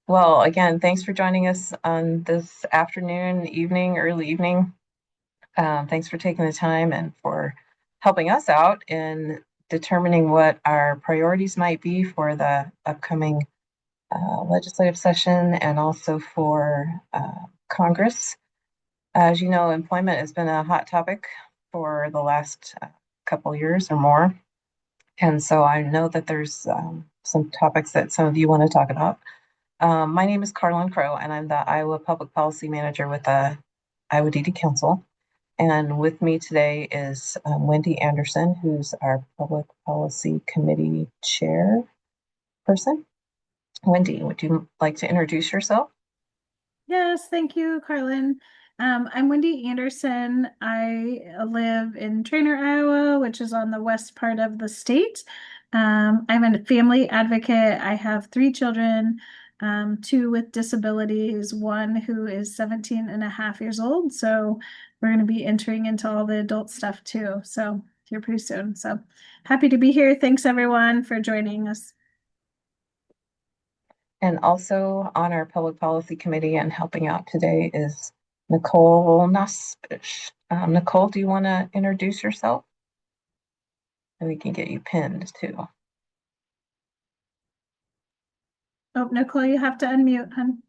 Well, again, thanks for joining us on this afternoon, evening, early evening. Thanks for taking the time and for helping us out in determining what our priorities might be for the upcoming legislative session and also for Congress. As you know, employment has been a hot topic for the last couple years or more. And so I know that there's some topics that some of you want to talk about. My name is Carlin Crow, and I'm the Iowa Public Policy Manager with the Iowa DD Council. And with me today is Wendy Anderson, who's our Public Policy Committee chairperson. Wendy, would you like to introduce yourself? Yes, thank you, Carlin. I'm Wendy Anderson. I live in Trainer, Iowa, which is on the west part of the state. I'm a family advocate. I have three children, two with disabilities, one who is 17 and a half years old. So we're going to be entering into all the adult stuff too. So here pretty soon. So happy to be here. Thanks everyone for joining us. And also on our Public Policy Committee and helping out today is Nicole Nospish. Nicole, do you want to introduce yourself? And we can get you pinned too. Oh, Nicole, you have to unmute, hun.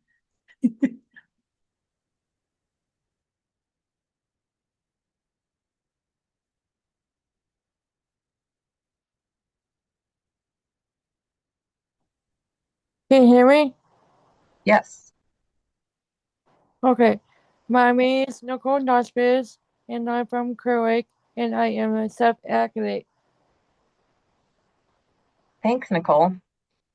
Can you hear me? Yes. Okay. My name is Nicole Nospies, and I'm from Kerwick, and I am a self-advocate. Thanks, Nicole.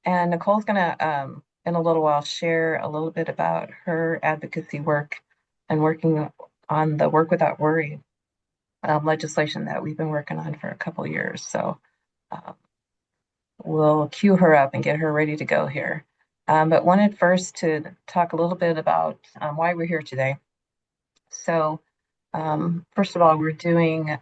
And Nicole's going to, in a little while, share a little bit about her advocacy work and working on the Work Without Worry legislation that we've been working on for a couple years. So uh, we'll queue her up and get her ready to go here. But wanted first to talk a little bit about why we're here today. So first of all, we're doing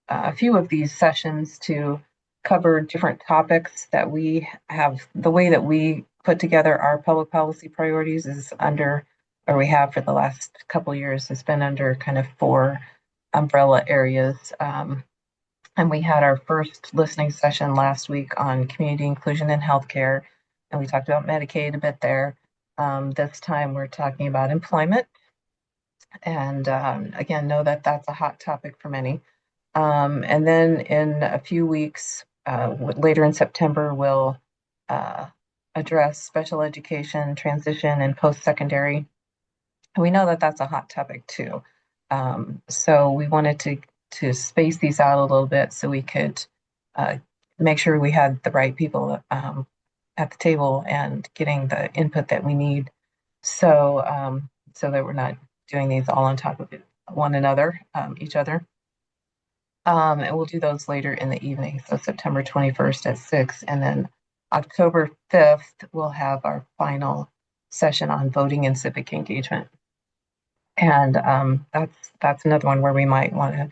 a few of these sessions to cover different topics that we have. The way that we put together our public policy priorities is under, or we have for the last couple of years, has been under kind of four umbrella areas. And we had our first listening session last week on community inclusion in healthcare, and we talked about Medicaid a bit there. This time we're talking about employment, and again, know that that's a hot topic for many. And then in a few weeks, later in September, we'll uh, address special education, transition, and post-secondary. And we know that that's a hot topic too. So we wanted to space these out a little bit so we could uh, make sure we had the right people at the table and getting the input that we need. So that we're not doing these all on top of one another, each other. And we'll do those later in the evening. So September 21st at 6. And then October 5th, we'll have our final session on voting and civic engagement. And that's another one where we might want to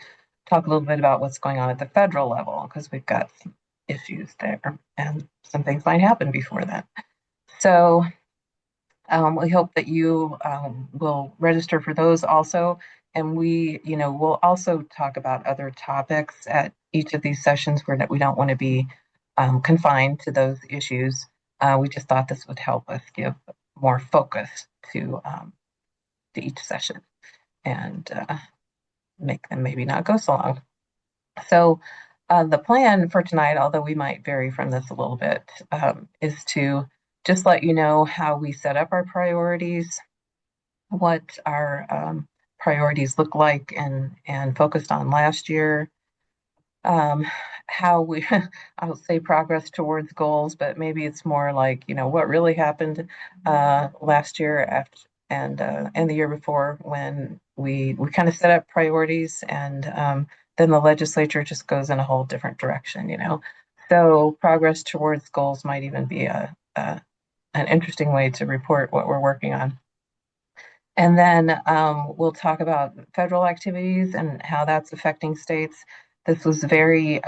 talk a little bit about what's going on at the federal level because we've got some issues there and some things might happen before that. So we hope that you will register for those also. And we'll also talk about other topics at each of these sessions where that we don't want to be confined to those issues. We just thought this would help us give more focus to each session and make them maybe not go so long. So the plan for tonight, although we might vary from this a little bit, is to just let you know how we set up our priorities, what our priorities look like and focused on last year, um, how we, I'll say progress towards goals, but maybe it's more like, what really happened last year after and the year before when we kind of set up priorities and then the legislature just goes in a whole different direction. So progress towards goals might even be an interesting way to report what we're working on. And then we'll talk about federal activities and how that's affecting states. This was very,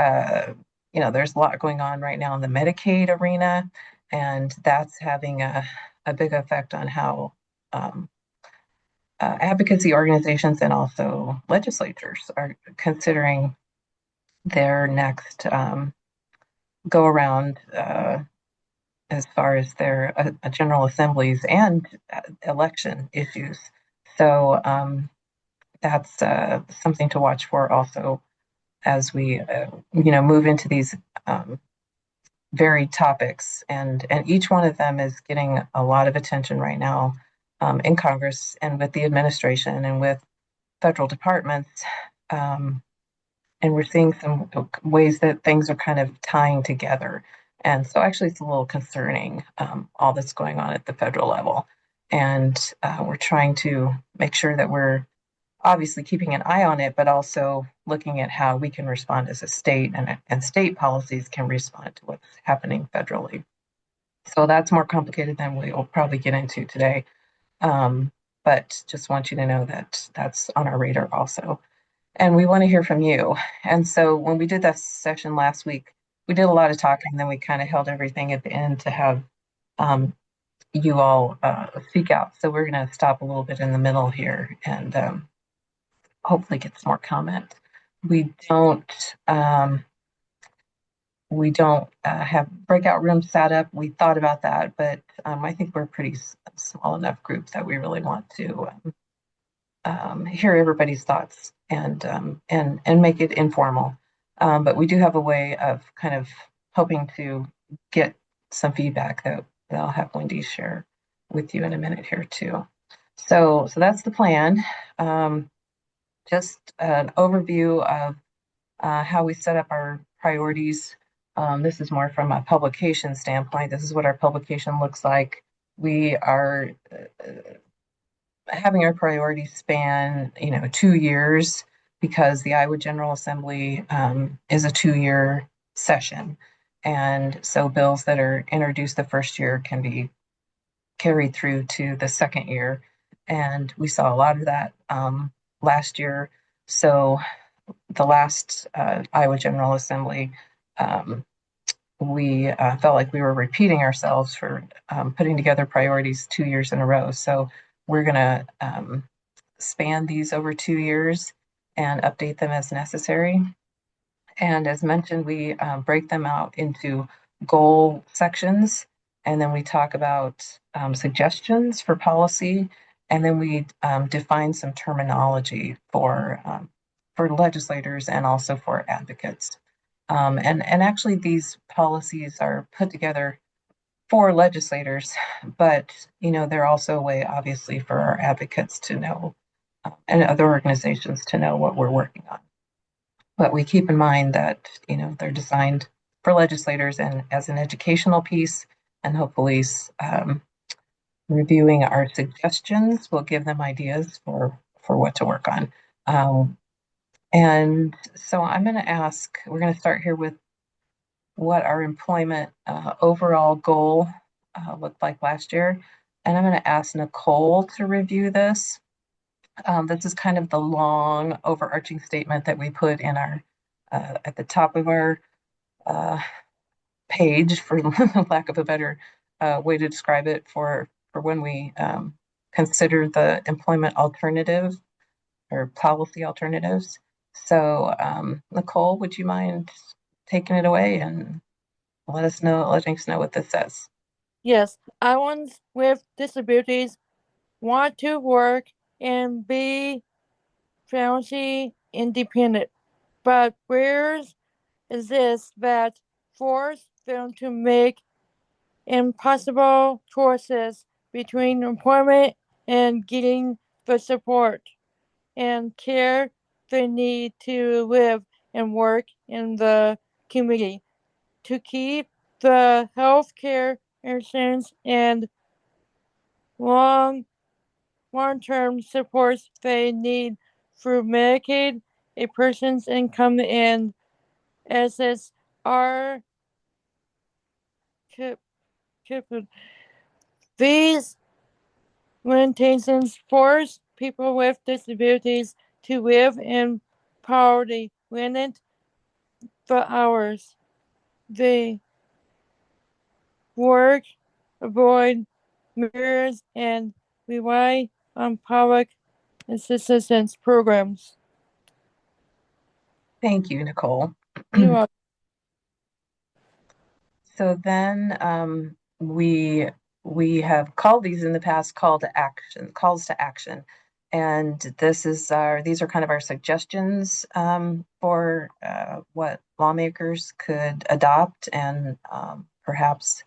there's a lot going on right now in the Medicaid arena, and that's having a a big effect on how um, advocacy organizations and also legislatures are considering their next go around as far as their general assemblies and election issues. So that's something to watch for also as we move into these um, varied topics, and each one of them is getting a lot of attention right now in Congress and with the administration and with federal departments. Um, and we're seeing some ways that things are kind of tying together. And so actually it's a little concerning, all that's going on at the federal level. And we're trying to make sure that we're obviously keeping an eye on it, but also looking at how we can respond as a state, and state policies can respond to what's happening federally. So that's more complicated than we will probably get into today. Um, but just want you to know that that's on our radar also. And we want to hear from you. And so when we did that session last week, we did a lot of talking, then we kind of held everything at the end to have um, you all speak out. So we're going to stop a little bit in the middle here and hopefully get some more comment. We don't have breakout rooms set up. We thought about that, but I think we're a pretty small enough group that we really want to hear everybody's thoughts and make it informal. But we do have a way of kind of hoping to get some feedback that I'll have Wendy share with you in a minute here too. So that's the plan. Just an overview of how we set up our priorities. This is more from a publication standpoint. This is what our publication looks like. We are having our priorities span, 2 years, because the Iowa General Assembly is a 2-year session. And so bills that are introduced the first year can be carried through to the second year. And we saw a lot of that last year. So the last Iowa General Assembly, we felt like we were repeating ourselves for putting together priorities 2 years in a row. So we're going to span these over 2 years and update them as necessary. And as mentioned, we break them out into goal sections, and then we talk about suggestions for policy, and then we define some terminology for legislators and also for advocates. And actually, these policies are put together for legislators, but they're also a way, obviously, for our advocates to know and other organizations to know what we're working on. But we keep in mind that they're designed for legislators and as an educational piece, and hopefully reviewing our suggestions will give them ideas for what to work on. And so I'm going to ask. We're going to start here with what our employment overall goal looked like last year. And I'm going to ask Nicole to review this. This is kind of the long overarching statement that we put in our at the top of our page, for lack of a better way to describe it, for when we consider the employment alternative or policy alternatives. So, Nicole, would you mind taking it away and letting us know what this says? Yes, Iowans with disabilities want to work and be financially independent, but barriers exist that force them to make impossible choices between employment and getting the support and care they need to live and work in the community. To keep the health care insurance and long long-term supports they need through Medicaid, a person's income and assets are kept. These limitations force people with disabilities to live in poverty, limit the hours they work, avoid mirrors and rely on public assistance programs. Thank you, Nicole. You are So then we have called these in the past calls to action. And these are kind of our suggestions for what lawmakers could adopt and perhaps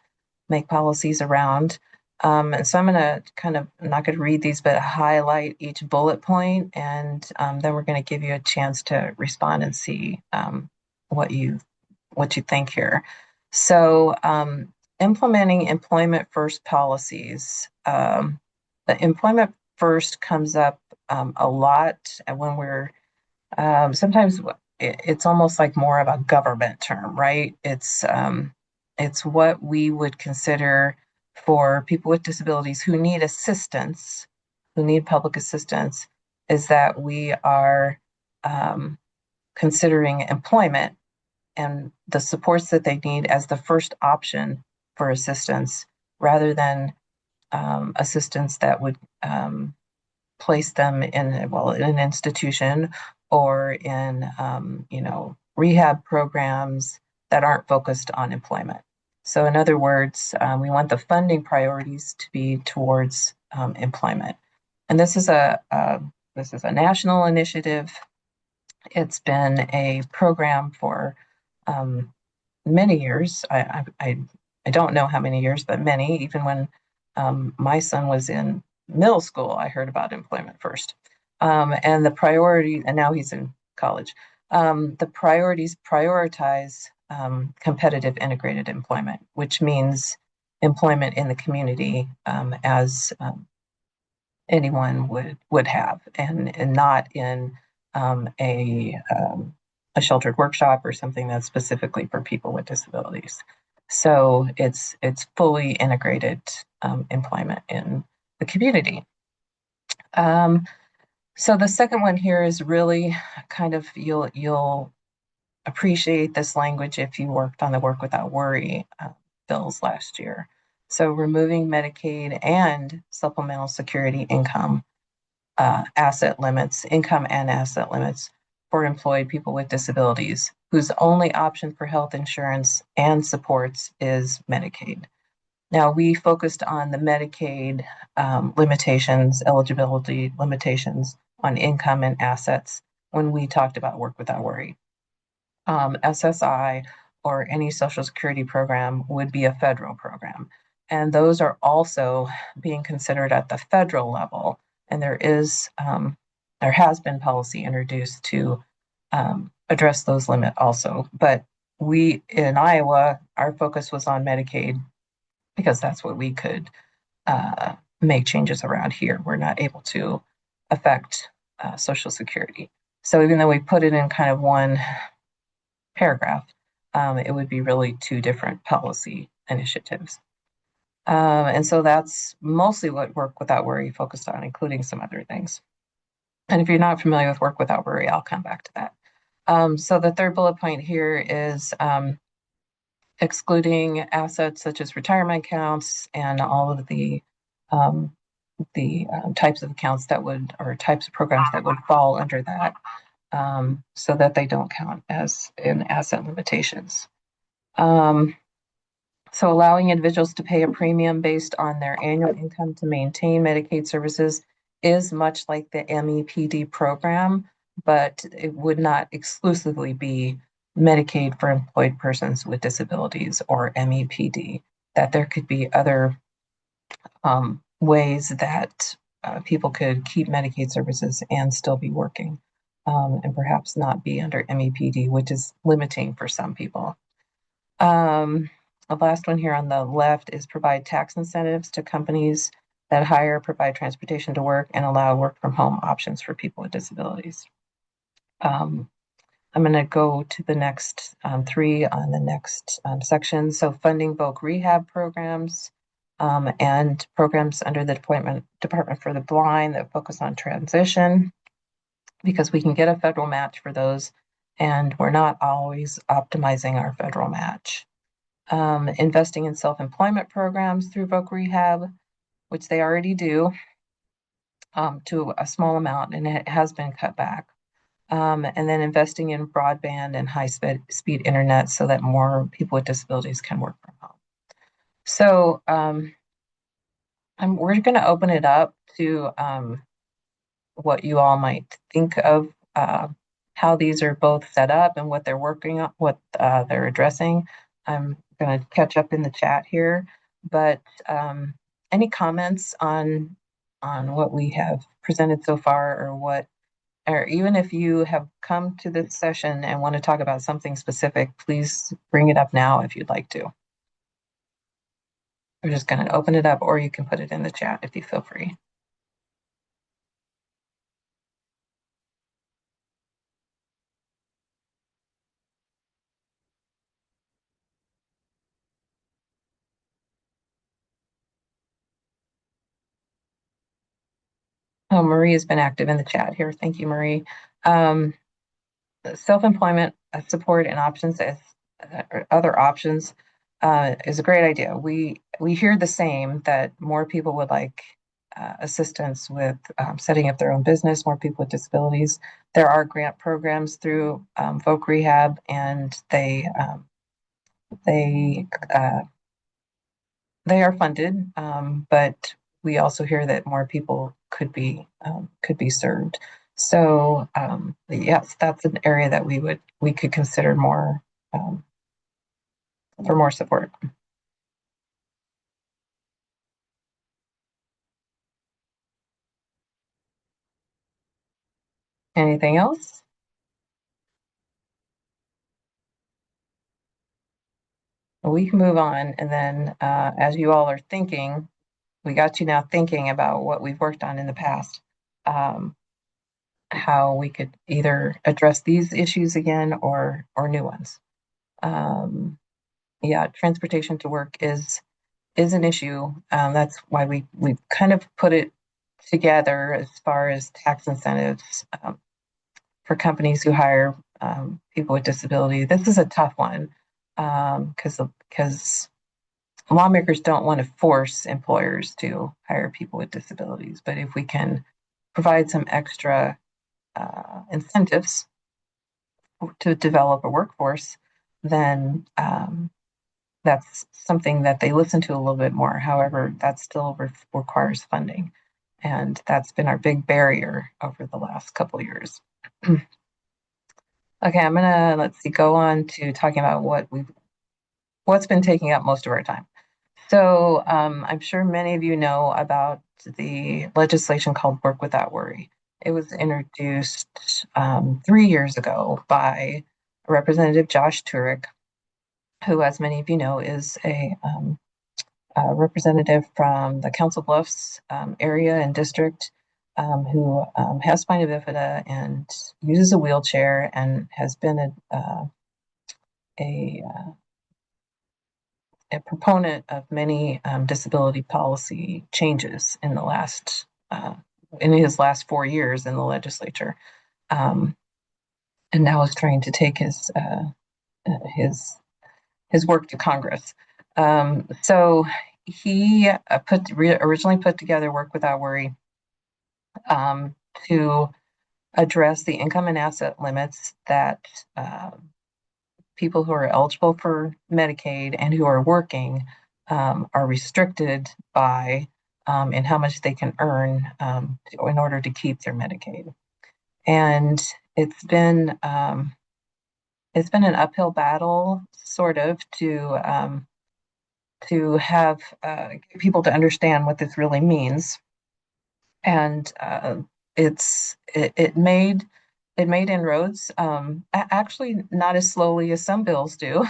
make policies around. And so I'm going to I'm not going to read these, but highlight each bullet point, and then we're going to give you a chance to respond and see what you think here. So, implementing employment first policies. The employment first comes up a lot when we're sometimes it's almost like more of a government term, right? It's what we would consider for people with disabilities who need assistance, who need public assistance, is that we are considering employment and the supports that they need as the first option for assistance, rather than assistance that would place them in an institution or in rehab programs that aren't focused on employment. So in other words, we want the funding priorities to be towards employment. And this is a national initiative. It's been a program for many years. I don't know how many years, but many. Even when my son was in middle school, I heard about employment first. And the priority, and now he's in college. The priorities prioritize competitive integrated employment, which means employment in the community as anyone would have, and not in a sheltered workshop or something that's specifically for people with disabilities. So it's fully integrated employment in the community. So the second one here is really kind of, you'll appreciate this language if you worked on the Work Without Worry bills last year. So removing Medicaid and supplemental security income income and asset limits for employed people with disabilities whose only option for health insurance and supports is Medicaid. Now, we focused on the Medicaid eligibility limitations on income and assets when we talked about Work Without Worry. SSI or any Social Security program would be a federal program. And those are also being considered at the federal level. And there has been policy introduced to address those limits also. But we in Iowa, our focus was on Medicaid because that's what we could make changes around here. We're not able to affect Social Security. So even though we put it in kind of one paragraph, it would be really two different policy initiatives. And so that's mostly what Work Without Worry focused on, including some other things. And if you're not familiar with Work Without Worry, I'll come back to that. So the third bullet point here is excluding assets such as retirement accounts and all of the types of accounts or types of programs that would fall under that, so that they don't count as in asset limitations. So allowing individuals to pay a premium based on their annual income to maintain Medicaid services is much like the MEPD program, but it would not exclusively be Medicaid for employed persons with disabilities or MEPD, that there could be other ways that people could keep Medicaid services and still be working, and perhaps not be under MEPD, which is limiting for some people. The last one here on the left is provide tax incentives to companies that hire, provide transportation to work, and allow work from home options for people with disabilities. I'm going to go to the next three on the next section. So funding voc rehab programs and programs under the Department for the Blind that focus on transition, because we can get a federal match for those, and we're not always optimizing our federal match. Investing in self-employment programs through voc rehab, which they already do to a small amount, and it has been cut back. And then investing in broadband and high speed internet so that more people with disabilities can work from home. So we're going to open it up to what you all might think of how these are both set up and what they're working on, what they're addressing. I'm going to catch up in the chat here, but any comments on what we have presented so far, or what, or even if you have come to this session and want to talk about something specific, please bring it up now if you'd like to. We're just going to open it up, or you can put it in the chat if you feel free. Oh, Marie has been active in the chat here. Thank you, Marie. Self-employment support and options as other options is a great idea. We hear the same, that more people would like assistance with setting up their own business, more people with disabilities. There are grant programs through Voc Rehab, and they they are funded, but we also hear that more people could be served. So yes, that's an area that we could consider more for more support. Anything else? We can move on, and then as you all are thinking, we got you now thinking about what we've worked on in the past, um, how we could either address these issues again or new ones. Yeah, transportation to work is an issue. That's why we kind of put it together as far as tax incentives for companies who hire people with disability. This is a tough one because lawmakers don't want to force employers to hire people with disabilities. But if we can provide some extra incentives to develop a workforce, then that's something that they listen to a little bit more. However, that still requires funding. And that's been our big barrier over the last couple of years. Okay, I'm gonna, let's see, go on to talking about what's been taking up most of our time. So I'm sure many of you know about the legislation called Work Without Worry. It was introduced 3 years ago by Representative Josh Turek, who, as many of you know, is a representative from the Council Bluffs area and district, who has spina bifida and uses a wheelchair, and has been a, a proponent of many disability policy changes in the last in his last 4 years in the legislature, and now is trying to take his his work to Congress. So he originally put together Work Without Worry um, to address the income and asset limits that people who are eligible for Medicaid and who are working are restricted by, and how much they can earn in order to keep their Medicaid. And it's been an uphill battle, sort of, to have get people to understand what this really means. And it made inroads, actually not as slowly as some bills do,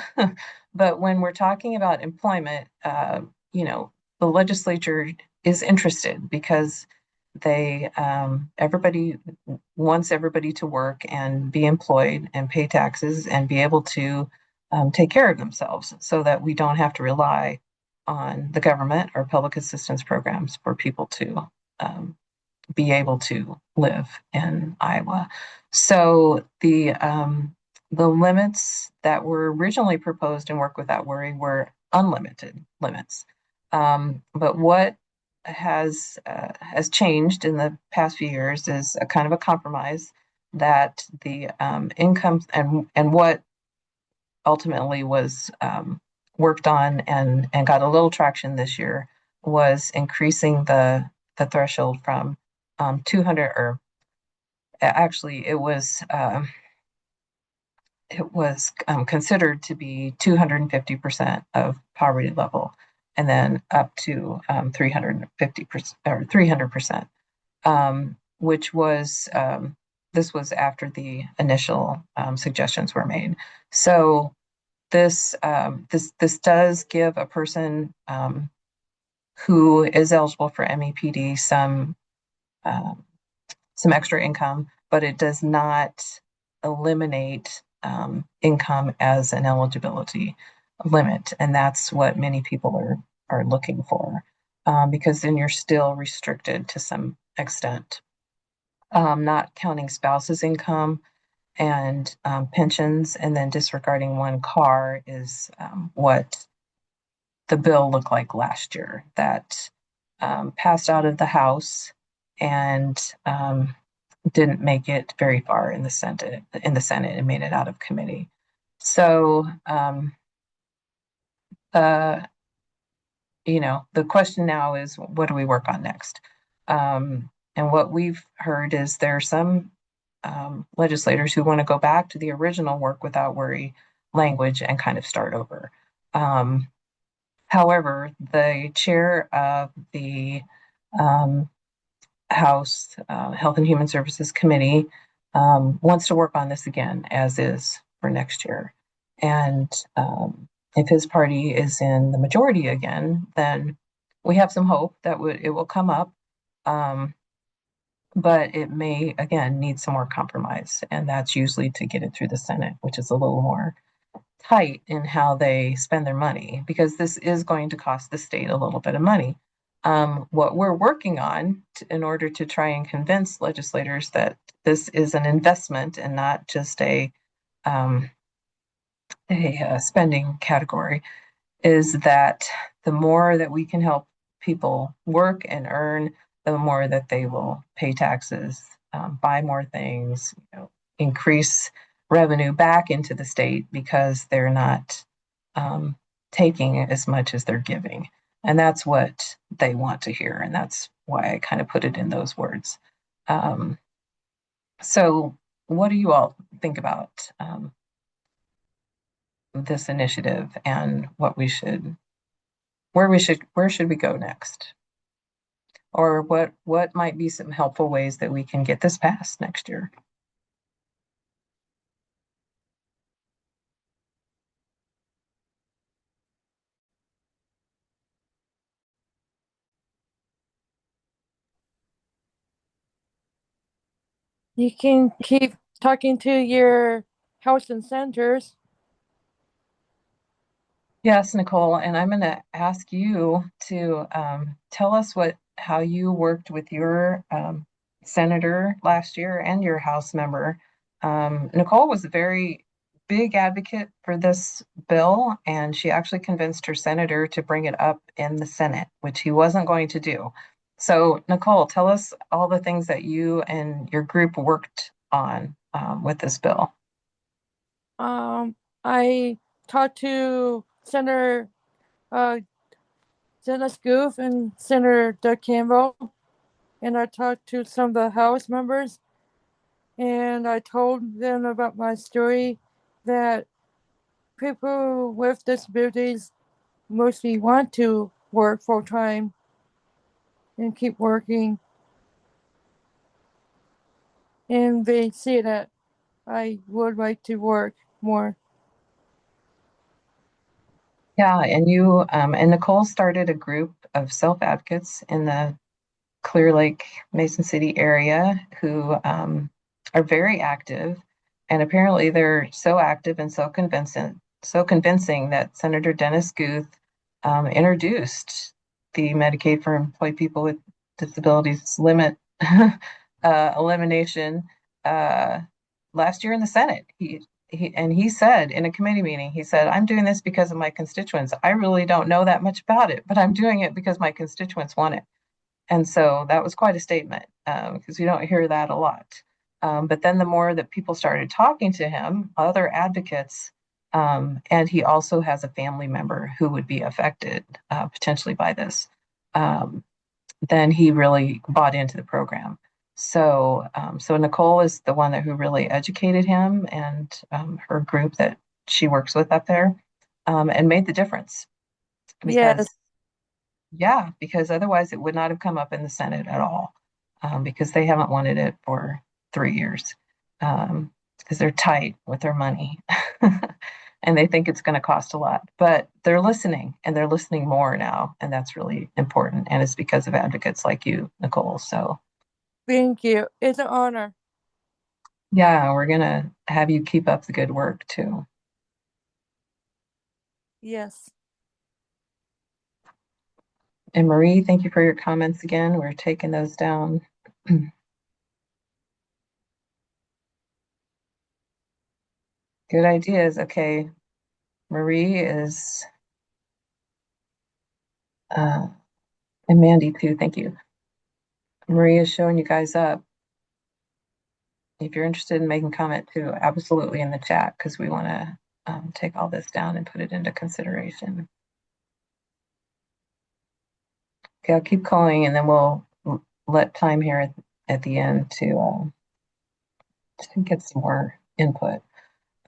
but when we're talking about employment, you know, the legislature is interested because everybody wants everybody to work and be employed and pay taxes and be able to take care of themselves, so that we don't have to rely on the government or public assistance programs for people to be able to live in Iowa. So the limits that were originally proposed in Work Without Worry were unlimited limits. But what has changed in the past few years is a kind of a compromise that the income and what ultimately was worked on and got a little traction this year was increasing the threshold from 200 or actually it was considered to be 250% of poverty level, and then up to 350% or 300%, which was this was after the initial suggestions were made. So this does give a person who is eligible for MEPD um, some extra income, but it does not eliminate income as an eligibility limit, and that's what many people are looking for, because then you're still restricted to some extent. Not counting spouse's income and pensions, and then disregarding one car is what the bill looked like last year that passed out of the House and didn't make it very far in the Senate. And made it out of committee. So the the question now is, what do we work on next? And what we've heard is there are some legislators who want to go back to the original work without worry language and kind of start over. However, the chair of the um, House Health and Human Services Committee wants to work on this again, as is for next year. And if his party is in the majority again, then we have some hope that it will come up. Um, but it may again need some more compromise, and that's usually to get it through the Senate, which is a little more tight in how they spend their money, because this is going to cost the state a little bit of money. What we're working on in order to try and convince legislators that this is an investment and not just um, a spending category is that the more that we can help people work and earn, the more that they will pay taxes, buy more things, increase revenue back into the state because they're not um, taking as much as they're giving. And that's what they want to hear. And that's why I kind of put it in those words. Um, so, what do you all think about this initiative and where should we go next? Or what might be some helpful ways that we can get this passed next year? You can keep talking to your house and senators. Yes, Nicole, and I'm going to ask you to tell us how you worked with your senator last year and your House member. Nicole was a very big advocate for this bill, and she actually convinced her senator to bring it up in the Senate, which he wasn't going to do. So, Nicole, tell us all the things that you and your group worked on with this bill. I talked to uh, Senator Scoof and Senator Doug Campbell, and I talked to some of the House members, and I told them about my story that people with disabilities mostly want to work full time and keep working, and they see that I would like to work more. Yeah, and you and Nicole started a group of self-advocates in the Clear Lake, Mason City area who are very active, and apparently they're so active and so convincing that Senator Dennis Guth introduced the Medicaid for Employed People with Disabilities limit elimination uh, last year in the Senate. He said in a committee meeting, he said, "I'm doing this because of my constituents. I really don't know that much about it, but I'm doing it because my constituents want it." And so that was quite a statement because you don't hear that a lot. But then the more that people started talking to him, other advocates, and he also has a family member who would be affected potentially by this, um, then he really bought into the program. So Nicole is the one who really educated him and her group that she works with up there, and made the difference because, Yes. yeah, because otherwise it would not have come up in the Senate at all, because they haven't wanted it for 3 years, because they're tight with their money. And they think it's going to cost a lot, but they're listening and they're listening more now. And that's really important. And it's because of advocates like you, Nicole. So, Thank you. It's an honor. yeah, we're going to have you keep up the good work too. Yes. And Marie, thank you for your comments again. We're taking those down. Good ideas. Okay. Marie is, uh, and Mandy too. Thank you. Marie is showing you guys up. If you're interested in making comment too, absolutely in the chat because we want to take all this down and put it into consideration. Okay, I'll keep calling and then we'll let time here at the end to get some more input.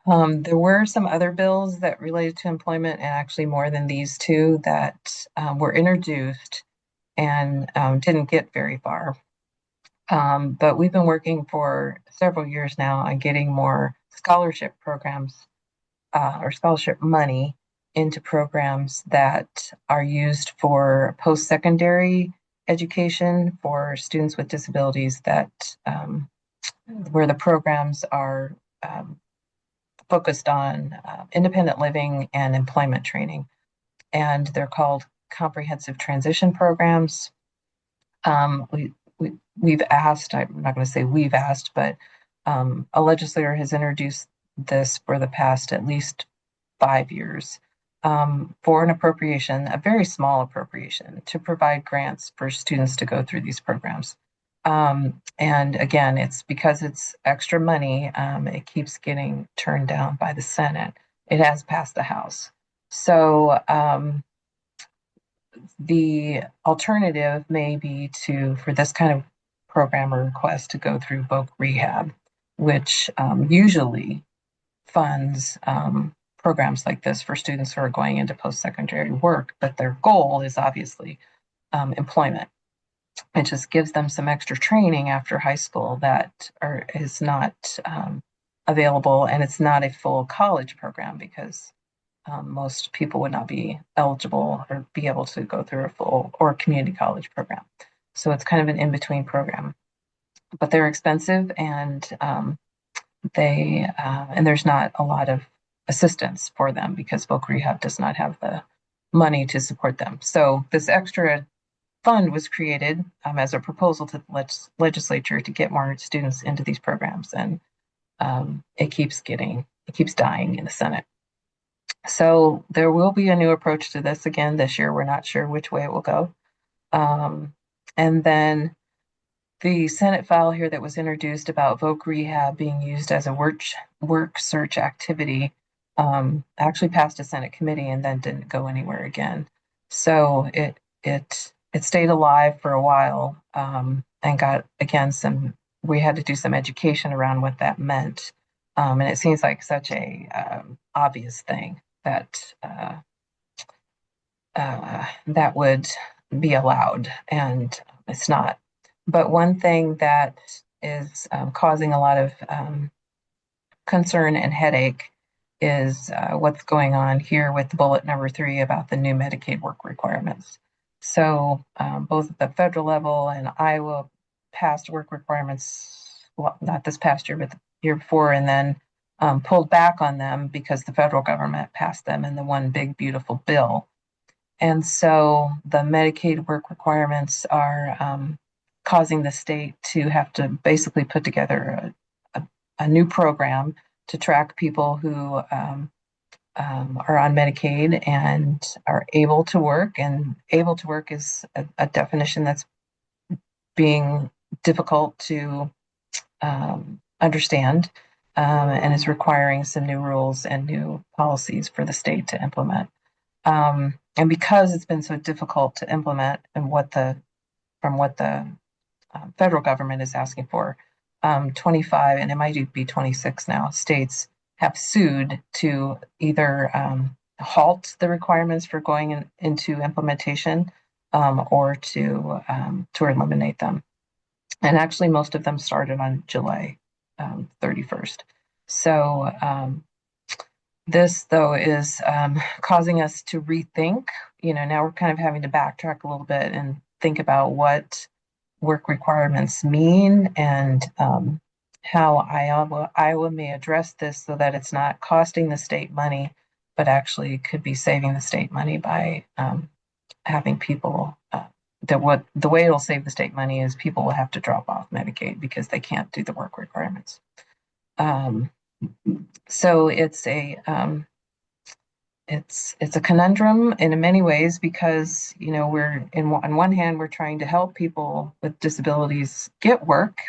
There were some other bills that related to employment, and actually more than these two, that were introduced and didn't get very far. But we've been working for several years now on getting more scholarship programs or scholarship money into programs that are used for post-secondary education for students with disabilities that where the programs are focused on independent living and employment training. And they're called comprehensive transition programs. Um, we, we've asked, I'm not going to say we've asked, but a legislator has introduced this for the past at least 5 years, for an appropriation, a very small appropriation, to provide grants for students to go through these programs. And again, it's because it's extra money, it keeps getting turned down by the Senate. It has passed the House. So the alternative may be for this kind of program or request to go through voc rehab, which usually funds programs like this for students who are going into post-secondary work, but their goal is obviously employment. It just gives them some extra training after high school that is not available, and it's not a full college program because most people would not be eligible or be able to go through a full or community college program. So it's kind of an in-between program, but they're expensive, and there's not a lot of assistance for them because voc rehab does not have the money to support them. So this extra fund was created as a proposal to the legislature to get more students into these programs, and it keeps dying in the Senate. So there will be a new approach to this again this year. We're not sure which way it will go. And then the Senate file here that was introduced about voc rehab being used as a work search activity actually passed a Senate committee and then didn't go anywhere again. So it stayed alive for a while, and got again we had to do some education around what that meant. And it seems like such a obvious thing that that would be allowed, and it's not. But one thing that is causing a lot of concern and headache is what's going on here with bullet number 3 about the new Medicaid work requirements. So both at the federal level and Iowa passed work requirements, well, not this past year, but the year before, and then pulled back on them because the federal government passed them in the one big beautiful bill. And so the Medicaid work requirements are causing the state to have to basically put together a new program to track people who are on Medicaid and are able to work. And able to work is a definition that's being difficult to understand, and is requiring some new rules and new policies for the state to implement. And because it's been so difficult to implement and from what the federal government is asking for, 25, and it might be 26 now, states have sued to either halt the requirements for going into implementation, or to eliminate them. And actually, most of them started on July 31st. So this, though, is causing us to rethink. Now we're kind of having to backtrack a little bit and think about what work requirements mean, and how Iowa may address this so that it's not costing the state money, but actually could be saving the state money by having people. The way it'll save the state money is people will have to drop off Medicaid because they can't do the work requirements. So it's a conundrum in many ways, because we're on one hand we're trying to help people with disabilities get work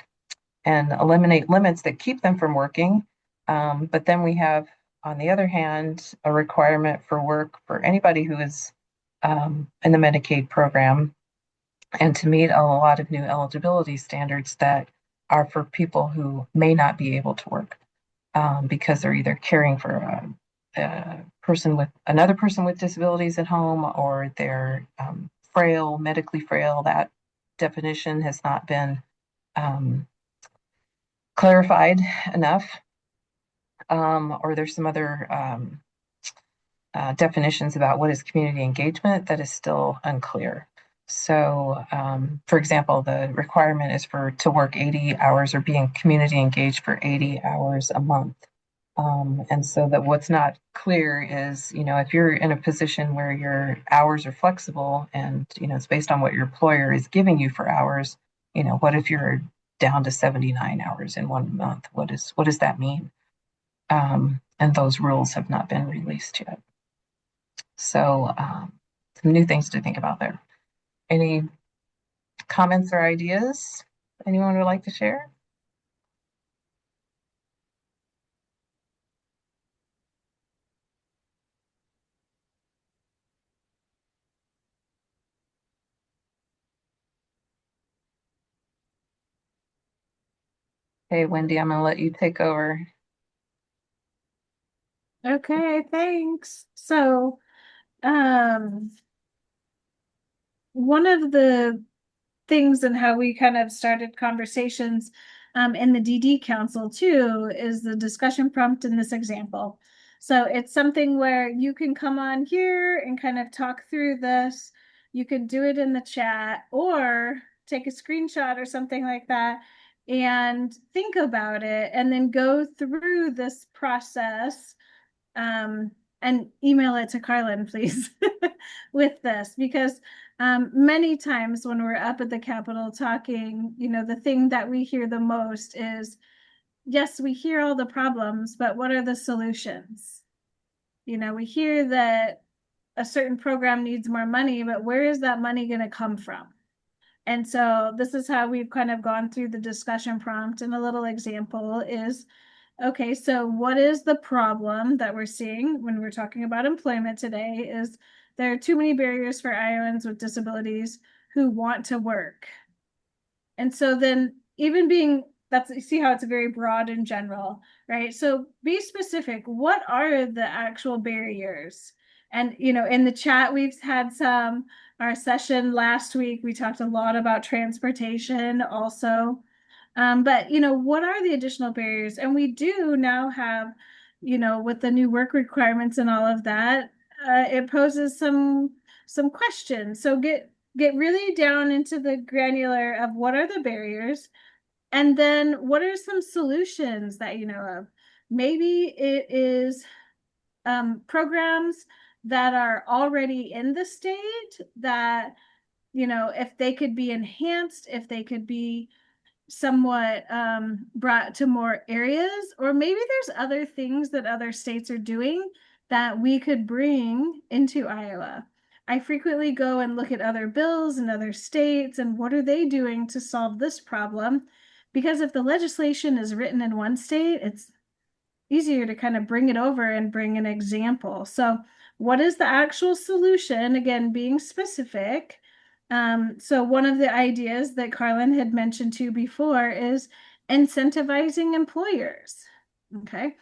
and eliminate limits that keep them from working, but then we have, on the other hand, a requirement for work for anybody who is in the Medicaid program, and to meet a lot of new eligibility standards that are for people who may not be able to work, because they're either caring for another person with disabilities at home, or they're frail, medically frail. That definition has not been clarified enough, or there's some other definitions about what is community engagement that is still unclear. So, for example, the requirement is to work 80 hours or being community engaged for 80 hours a month. And so that what's not clear is, if you're in a position where your hours are flexible and, it's based on what your employer is giving you for hours, what if you're down to 79 hours in 1 month? What does that mean? And those rules have not been released yet. So, some new things to think about there. Any comments or ideas anyone would like to share? Hey, Wendy, I'm going to let you take over. Okay, thanks. So, one of the things and how we kind of started conversations in the DD Council too is the discussion prompt in this example. So it's something where you can come on here and kind of talk through this. You can do it in the chat or take a screenshot or something like that and think about it and then go through this process, um, and email it to Carlin, please, with this, because many times when we're up at the Capitol talking, the thing that we hear the most is, yes, we hear all the problems, but what are the solutions? We hear that a certain program needs more money, but where is that money going to come from? And so this is how we've kind of gone through the discussion prompt. And a little example is, okay, so what is the problem that we're seeing when we're talking about employment today is there are too many barriers for Iowans with disabilities who want to work. And so then you see how it's very broad in general, right? So be specific. What are the actual barriers? And, in the chat, we've had our session last week, we talked a lot about transportation also. But what are the additional barriers? And we do now have, with the new work requirements and all of that, it poses some questions. So get really down into the granular of what are the barriers, and then what are some solutions that you know of. Maybe it is programs that are already in the state that, if they could be enhanced, if they could be somewhat brought to more areas, or maybe there's other things that other states are doing that we could bring into Iowa. I frequently go and look at other bills in other states and what are they doing to solve this problem? Because if the legislation is written in one state, it's easier to kind of bring it over and bring an example. So, what is the actual solution? Again, being specific. So, one of the ideas that Carlin had mentioned to before is incentivizing employers. Okay.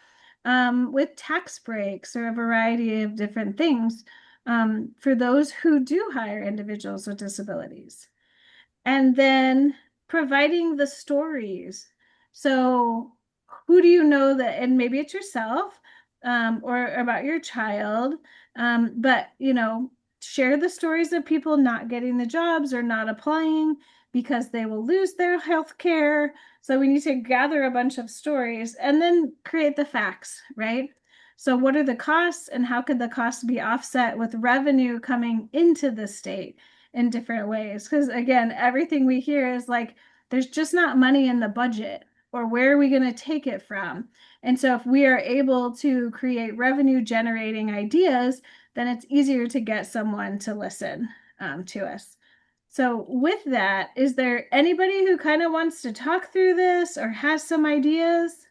With tax breaks or a variety of different things for those who do hire individuals with disabilities. And then providing the stories. So, who do you know that, and maybe it's yourself or about your child, but share the stories of people not getting the jobs or not applying because they will lose their health care. So, we need to gather a bunch of stories and then create the facts, right? So, what are the costs and how could the costs be offset with revenue coming into the state in different ways? Because again, everything we hear is like, there's just not money in the budget, or where are we going to take it from? And so, if we are able to create revenue generating ideas, then it's easier to get someone to listen to us. So, with that, is there anybody who kind of wants to talk through this or has some ideas?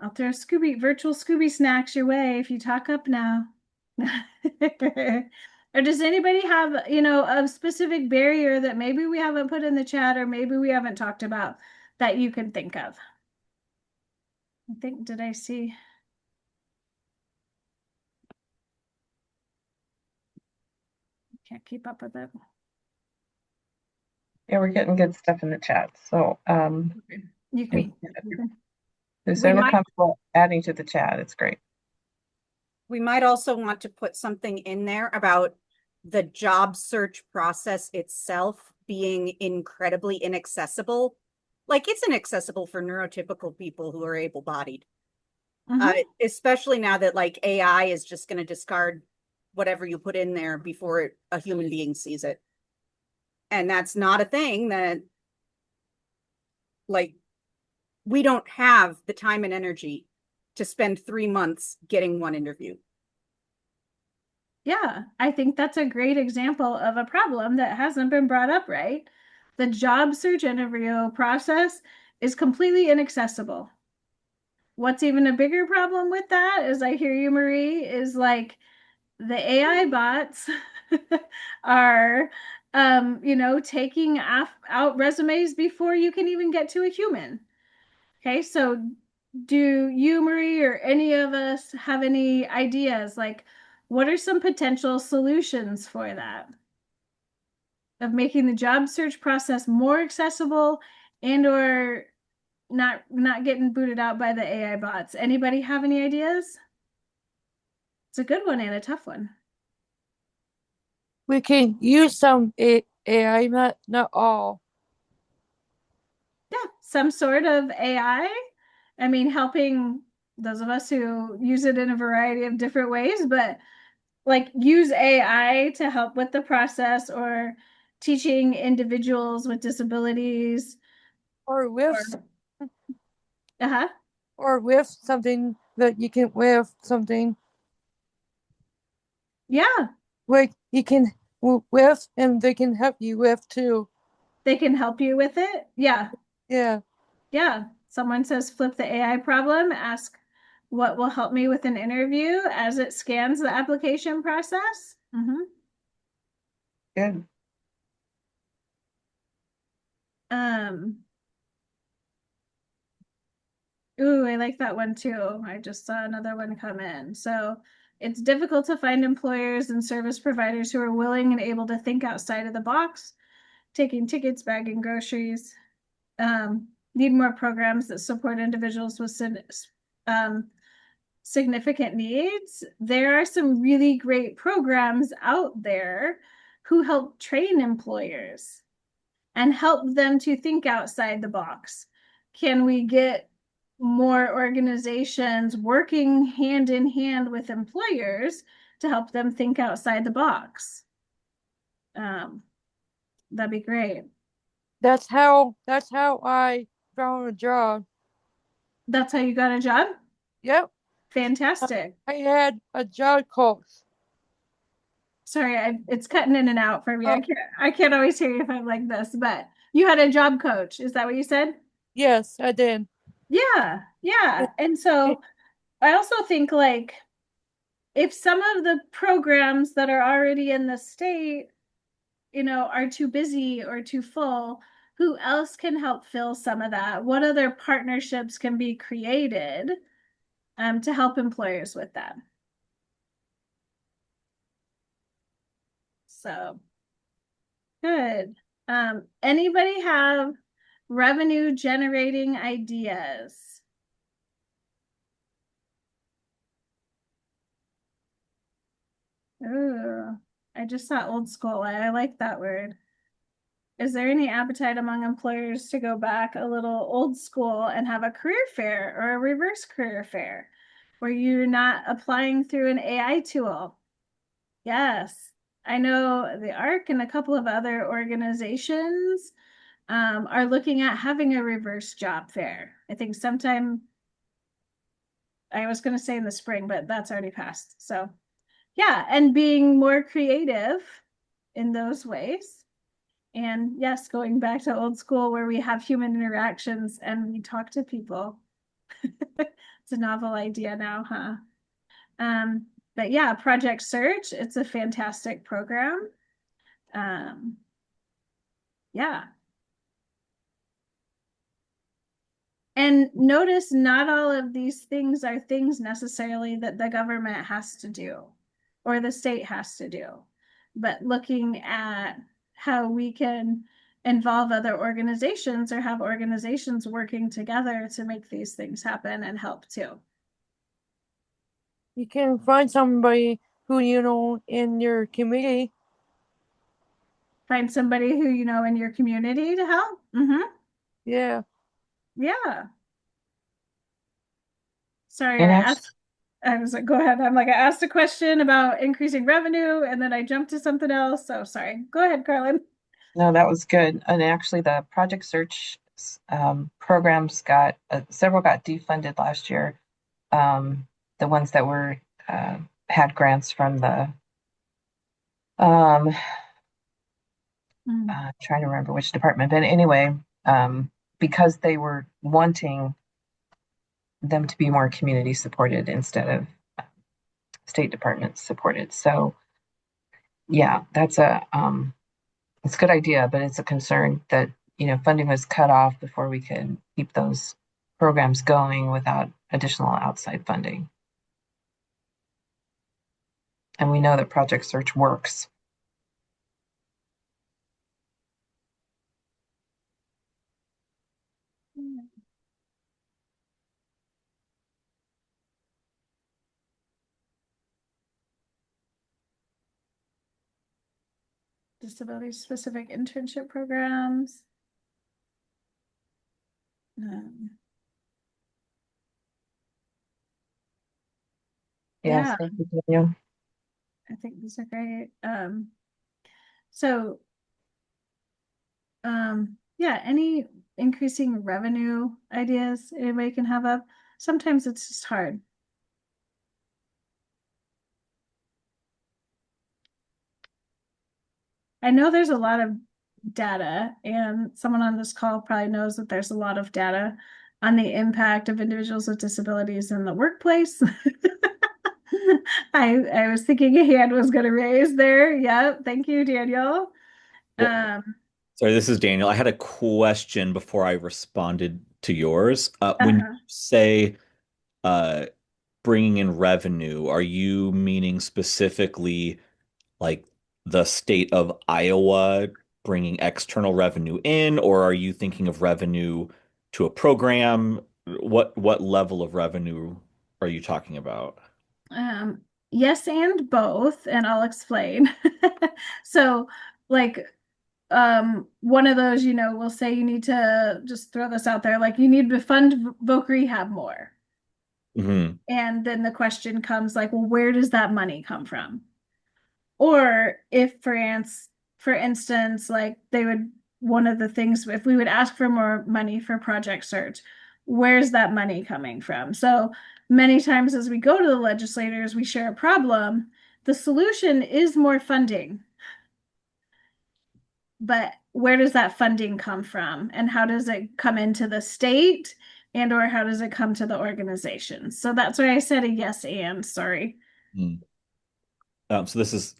I'll throw virtual Scooby snacks your way if you talk up now. Or does anybody have, a specific barrier that maybe we haven't put in the chat or maybe we haven't talked about that you can think of? I think, did I see? Can't keep up with it. Yeah, we're getting good stuff in the chat. So You can. who's We ever might- comfortable adding to the chat, it's great. We might also want to put something in there about the job search process itself being incredibly inaccessible. Like, it's inaccessible for neurotypical people who are able-bodied. Especially now that like AI is just going to discard whatever you put in there before a human being sees it. And that's not a thing that, like, we don't have the time and energy to spend 3 months getting one interview. Yeah, I think that's a great example of a problem that hasn't been brought up, right? The job search interview process is completely inaccessible. What's even a bigger problem with that, as I hear you, Marie, is like the AI bots are, taking out resumes before you can even get to a human. Okay, so do you, Marie, or any of us have any ideas? Like, what are some potential solutions for that? Of making the job search process more accessible and or not getting booted out by the AI bots. Anybody have any ideas? It's a good one and a tough one. We can use some AI, not all. Yeah, some sort of AI. I mean, helping those of us who use it in a variety of different ways, but like use AI to help with the process or teaching individuals with disabilities. Or with Uh-huh. or with something that you can with something Yeah, like you can with and they can help you with too. they can help you with it. Yeah. Yeah. Yeah. Someone says flip the AI problem, ask what will help me with an interview as it scans the application process. Good. Um, Ooh, I like that one too. I just saw another one come in. So it's difficult to find employers and service providers who are willing and able to think outside of the box, taking tickets, bagging groceries. Need more programs that support individuals with significant needs. There are some really great programs out there who help train employers and help them to think outside the box. Can we get more organizations working hand in hand with employers to help them think outside the box? That'd be great. That's how I found a job. That's how you got a job? Yep. Fantastic. I had a job coach. Sorry, it's cutting in and out for me. Oh, I can't always hear you if I'm like this, but you had a job coach. Is that what you said? yes, I did. Yeah, It, yeah. And it, so I also think like if some of the programs that are already in the state, are too busy or too full, who else can help fill some of that? What other partnerships can be created to help employers with that? So good. Anybody have revenue generating ideas? Ooh, I just saw old school. I like that word. Is there any appetite among employers to go back a little old school and have a career fair or a reverse career fair where you're not applying through an AI tool? Yes. I know the ARC and a couple of other organizations are looking at having a reverse job fair. I think sometime, I was going to say in the spring, but that's already passed. So, yeah, and being more creative in those ways. And yes, going back to old school where we have human interactions and we talk to people. It's a novel idea now, huh? But yeah, Project Search, it's a fantastic program. Um, yeah. And notice not all of these things are things necessarily that the government has to do or the state has to do, but looking at how we can involve other organizations or have organizations working together to make these things happen and help too. you can find somebody who you know in your community. Find somebody who you know in your community to help. Yeah. Yeah. Sorry, And actually, I was like, go ahead. I'm like, I asked a question about increasing revenue and then I jumped to something else. So sorry. Go ahead, Carlin. no, that was good. And actually, the Project Search programs got several got defunded last year. The ones that were had grants from the um, Mm. trying to remember which department, but anyway, because they were wanting them to be more community supported instead of state department supported. So yeah, that's a it's a good idea, but it's a concern that funding was cut off before we could keep those programs going without additional outside funding. And we know that Project Search works. Disability specific internship programs. Um, Yes, yeah, thank you, Daniel. I think these are great. So yeah, any increasing revenue ideas anybody can have up? Sometimes it's just hard. I know there's a lot of data, and someone on this call probably knows that there's a lot of data on the impact of individuals with disabilities in the workplace. I was thinking a hand was going to raise there. Yeah, thank you, Daniel. Well, Um, sorry, this is Daniel. I had a question before I responded to yours. When you uh-huh. say uh, bringing in revenue, are you meaning specifically like the state of Iowa bringing external revenue in, or are you thinking of revenue to a program? What level of revenue are you talking about? Um, yes, and both, and I'll explain. So, like, one of those, we'll say you need to just throw this out there, like you need to fund Voc Rehab more. Hmm. And then the question comes like, well, where does that money come from? Or if for instance, like they would one of the things if we would ask for more money for Project Search, where's that money coming from? So many times as we go to the legislators, we share a problem, The solution is more funding, but where does that funding come from? And how does it come into the state? And or how does it come to the organization? So that's why I said a yes and sorry. Mm. So this is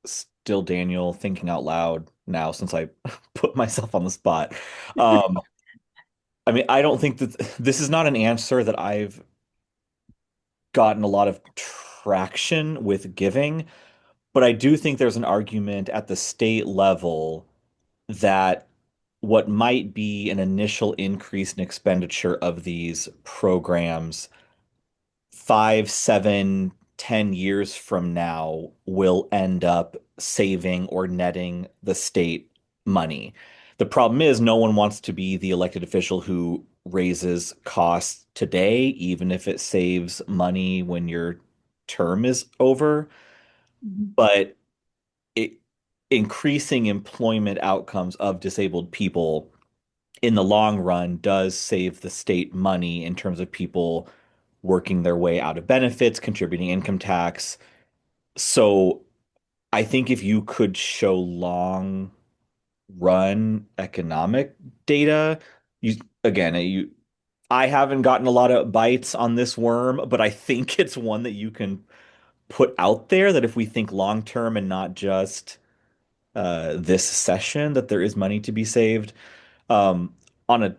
still Daniel thinking out loud now since I put myself on the spot. Um, I mean, I don't think that this is not an answer that I've gotten a lot of traction with giving, but I do think there's an argument at the state level that what might be an initial increase in expenditure of these programs 5, 7, 10 years from now will end up saving or netting the state money. The problem is no one wants to be the elected official who raises costs today, even if it saves money when your term is over. But it, increasing employment outcomes of disabled people in the long run does save the state money in terms of people working their way out of benefits, contributing income tax. So I think if you could show long run economic data, you again, I haven't gotten a lot of bites on this worm, but I think it's one that you can put out there that if we think long term and not just this session, that there is money to be saved. On a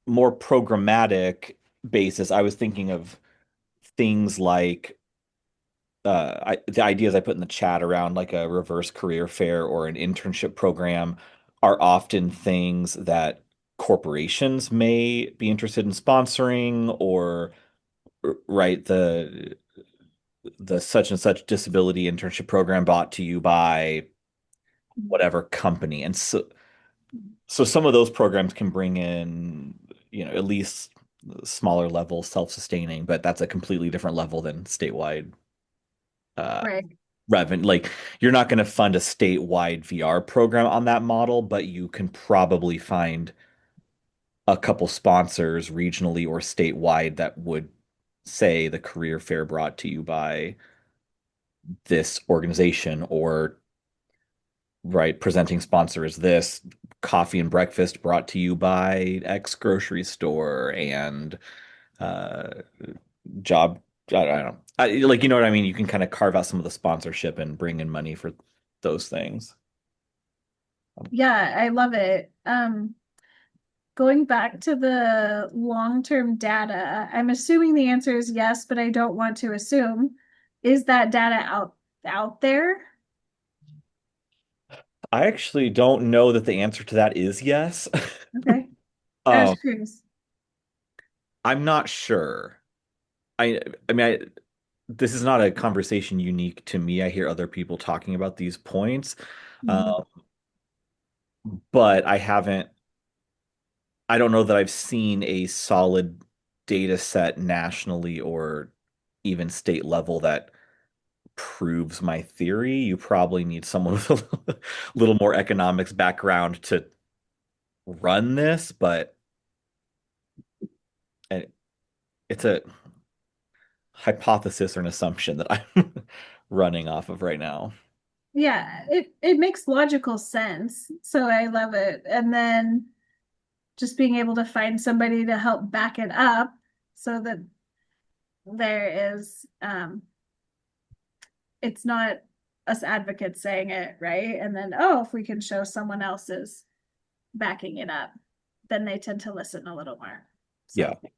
more programmatic basis, I was thinking of things like the ideas I put in the chat around like a reverse career fair or an internship program are often things that corporations may be interested in sponsoring or right the such and such disability internship program brought to you by whatever company. And so some of those programs can bring in, at least smaller level self-sustaining, but that's a completely different level than statewide uh, Right. revenue. Like you're not going to fund a statewide VR program on that model, but you can probably find a couple sponsors regionally or statewide that would say the career fair brought to you by this organization or right presenting sponsor is this coffee and breakfast brought to you by X grocery store and uh job I don't know. Like you know what I mean? You can kind of carve out some of the sponsorship and bring in money for those things. Yeah, I love it. Going back to the long-term data, I'm assuming the answer is yes, but I don't want to assume. Is that data out there? I actually don't know that the answer to that is yes. Okay. I was Um, curious. I'm not sure. I I mean this is not a conversation unique to me. I hear other people talking about these points. Mhm. Um, but I don't know that I've seen a solid data set nationally or even state level that proves my theory. You probably need someone with a little more economics background to run this, but it- it's a hypothesis or an assumption that I'm running off of right now. Yeah, it makes logical sense. So I love it. And then just being able to find somebody to help back it up so that there is it's not us advocates saying it, right? And then, oh, if we can show someone else's backing it up, then they tend to listen a little more. Yeah, So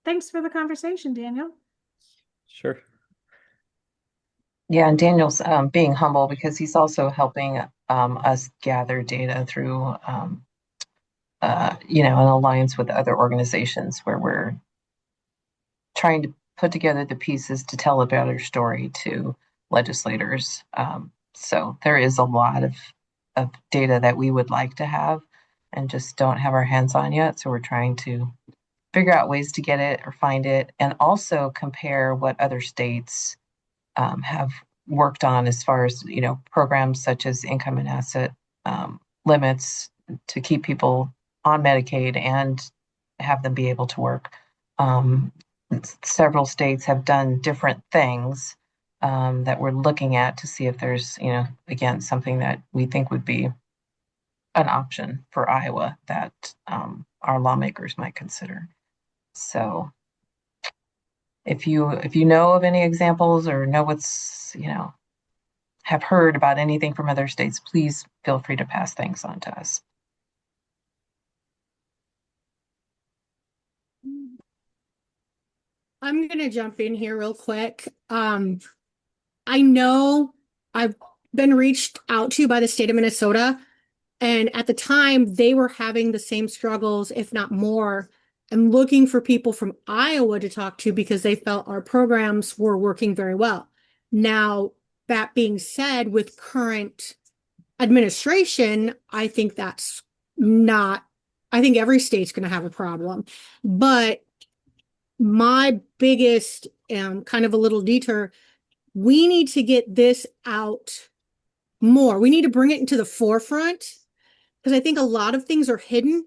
thanks for the conversation, Daniel. sure. Yeah, and Daniel's being humble because he's also helping us gather data through, an alliance with other organizations where we're trying to put together the pieces to tell a better story to legislators. So there is a lot of data that we would like to have and just don't have our hands on yet. So we're trying to figure out ways to get it or find it and also compare what other states have worked on as far as, programs such as income and asset limits to keep people on Medicaid and have them be able to work. Um, Several states have done different things. that we're looking at to see if there's, again, something that we think would be an option for Iowa that our lawmakers might consider. So if you know of any examples or know what's, have heard about anything from other states, please feel free to pass things on to us. I'm gonna jump in here real quick. I know I've been reached out to by the state of Minnesota, and at the time they were having the same struggles, if not more, and looking for people from Iowa to talk to because they felt our programs were working very well. Now, that being said, with current administration, I think that's not, I think every state's going to have a problem. But my biggest kind of a little detour, we need to get this out more. We need to bring it into the forefront because I think a lot of things are hidden.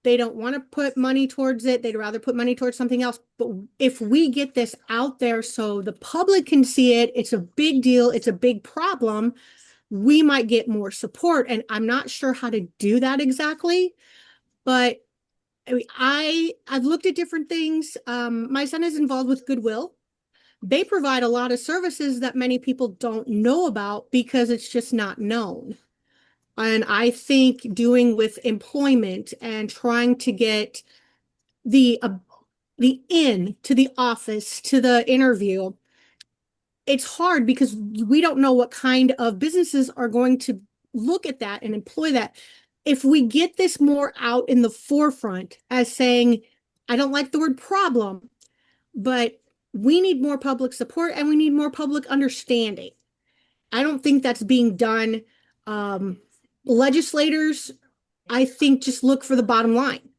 They don't want to put money towards it. They'd rather put money towards something else. But if we get this out there so the public can see it, it's a big deal. It's a big problem. We might get more support. And I'm not sure how to do that exactly, but I mean, I've looked at different things. My son is involved with Goodwill. They provide a lot of services that many people don't know about because it's just not known. And I think doing with employment and trying to get the in to the office to the interview, it's hard because we don't know what kind of businesses are going to look at that and employ that. If we get this more out in the forefront as saying, I don't like the word problem, but we need more public support and we need more public understanding. I don't think that's being done. Legislators, I think, just look for the bottom line.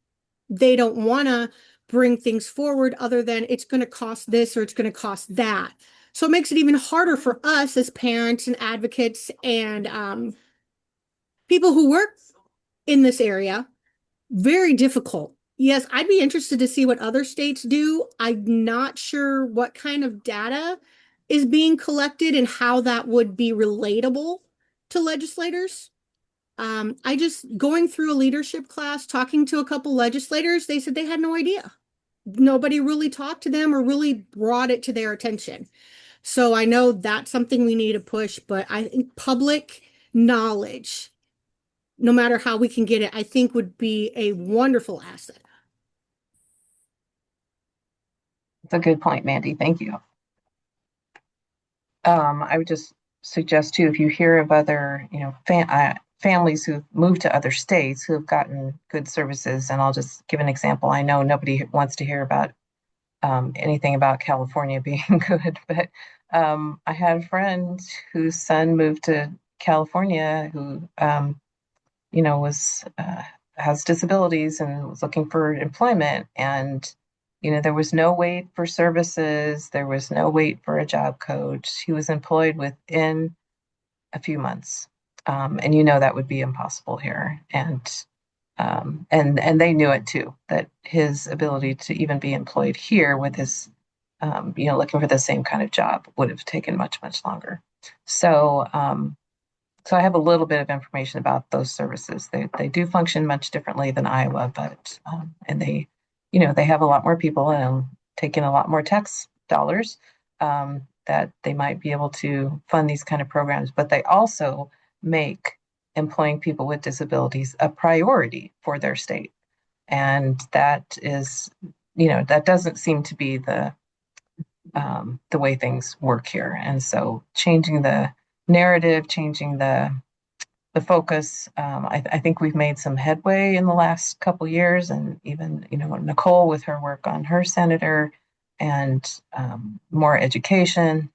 They don't want to bring things forward other than it's going to cost this or it's going to cost that. So it makes it even harder for us as parents and advocates and people who work in this area. Very difficult. Yes, I'd be interested to see what other states do. I'm not sure what kind of data is being collected and how that would be relatable to legislators. I just going through a leadership class, talking to a couple legislators, they said they had no idea. Nobody really talked to them or really brought it to their attention. So I know that's something we need to push, but I think public knowledge, no matter how we can get it, I think would be a wonderful asset. That's a good point, Mandy. Thank you. I would just suggest too, if you hear of other, families who've moved to other states who have gotten good services, and I'll just give an example. I know nobody wants to hear about anything about California being good, but I had a friend whose son moved to California who, was has disabilities and was looking for employment, and there was no wait for services, there was no wait for a job coach. He was employed within a few months, and that would be impossible here, and they knew it too, that his ability to even be employed here with his looking for the same kind of job would have taken much, much longer. So I have a little bit of information about those services. They do function much differently than Iowa, but and they have a lot more people and taking a lot more tax dollars, that they might be able to fund these kind of programs. But they also make employing people with disabilities a priority for their state, and that is, that doesn't seem to be the way things work here. And so changing the narrative, changing the focus. I think we've made some headway in the last couple years, and even Nicole with her work on her senator, and more education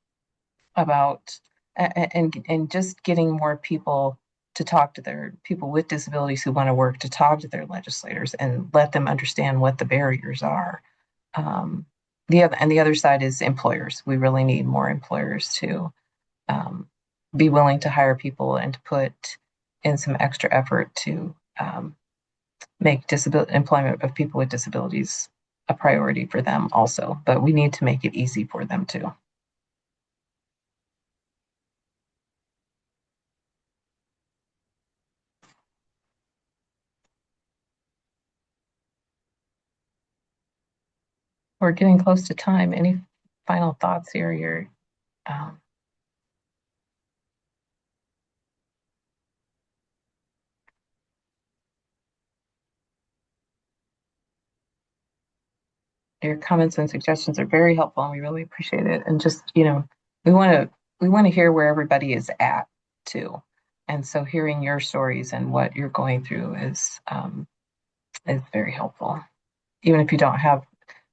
about and just getting more people to talk to their people with disabilities who want to work, to talk to their legislators and let them understand what the barriers are. The other side is employers. We really need more employers to be willing to hire people and to put in some extra effort to make employment of people with disabilities a priority for them also. But we need to make it easy for them too. We're getting close to time. Any final thoughts here? Um, your comments and suggestions are very helpful, and we really appreciate it. And just, we want to hear where everybody is at too. And so hearing your stories and what you're going through is very helpful. Even if you don't have,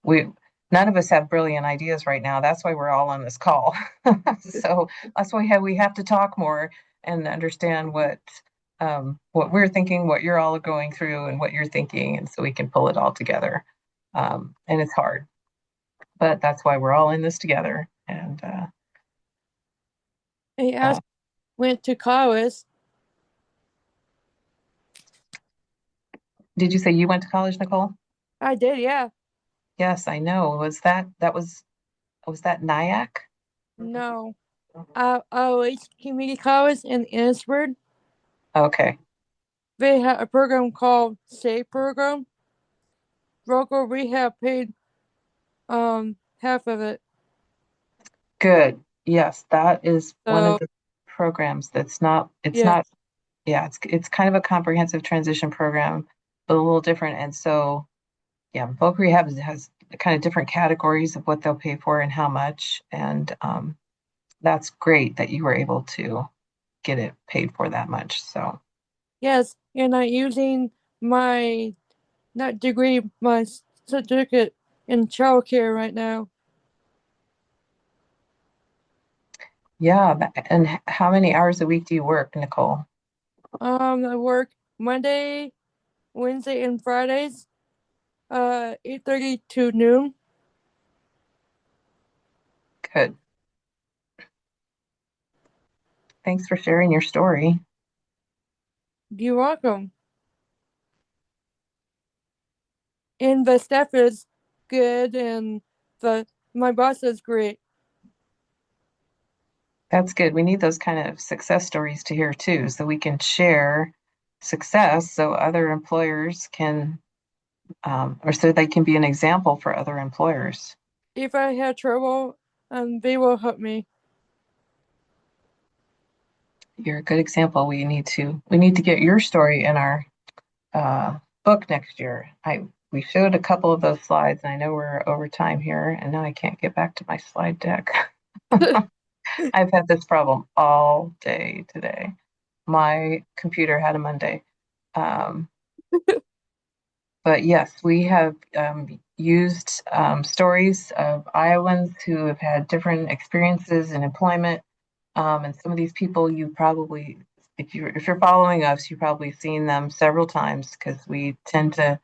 we none of us have brilliant ideas right now. That's why we're all on this call. So that's why we have to talk more and understand what we're thinking, what you're all going through, and what you're thinking, and so we can pull it all together. And it's hard, but that's why we're all in this together. And I uh, asked, went to college. did you say you went to college, Nicole? I did, yeah. Yes, I know. Was that NIAC? No. LH Community College in Innisford. Okay, They had a program called SAVE program. Local rehab paid half of it. good. Yes, that is one of So the programs that's not, it's yeah. not, yeah, it's kind of a comprehensive transition program, but a little different. And so, yeah, voc rehab has kind of different categories of what they'll pay for and how much. And that's great that you were able to get it paid for that much. So Yes. And I'm using my not degree, my certificate in childcare right now. yeah, and how many hours a week do you work, Nicole? I work Monday, Wednesday, and Fridays, 8:30 to noon. Good. Thanks for sharing your story. You're welcome. And the staff is good, and the my boss is great. That's good. We need those kind of success stories to hear too, so we can share success so other employers can, or so they can be an example for other employers. If I have trouble, they will help me. You're a good example. We need to get your story in our book next year. We showed a couple of those slides, and I know we're over time here, and now I can't get back to my slide deck. I've had this problem all day today. My computer had a Monday. Um, but yes, we have used stories of Iowans who have had different experiences in employment. And some of these people you probably, if you're following us, you've probably seen them several times because we tend to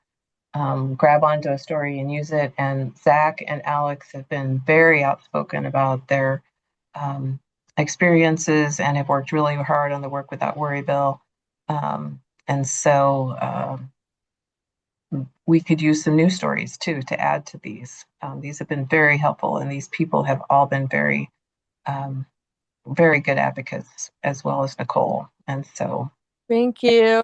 grab onto a story and use it. And Zach and Alex have been very outspoken about their um, experiences and have worked really hard on the Work Without Worry bill. And so we could use some news stories too to add to these. These have been very helpful, and these people have all been um, very good advocates, as well as Nicole. And so, Thank you.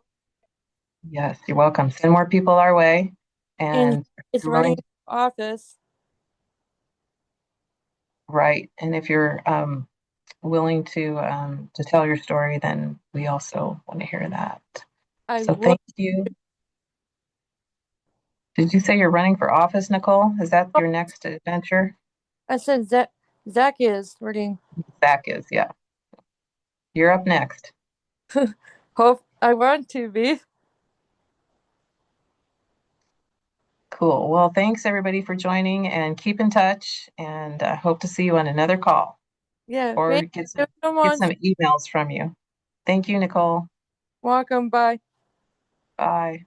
yes, you're welcome. Send more people our way. And And if it's you're running willing, office. right. And if you're willing to tell your story, then we also want to hear that. I So will. thank you. Did you say you're running for office, Nicole? Is that your next adventure? I said Zach is running. Zach is, yeah. You're up next. Hope I want to be. Cool. Well, thanks everybody for joining, and keep in touch, and hope to see you on another call Yeah. or Thank get you some so get much. some emails from you. Thank you, Nicole. Welcome. Bye. Bye.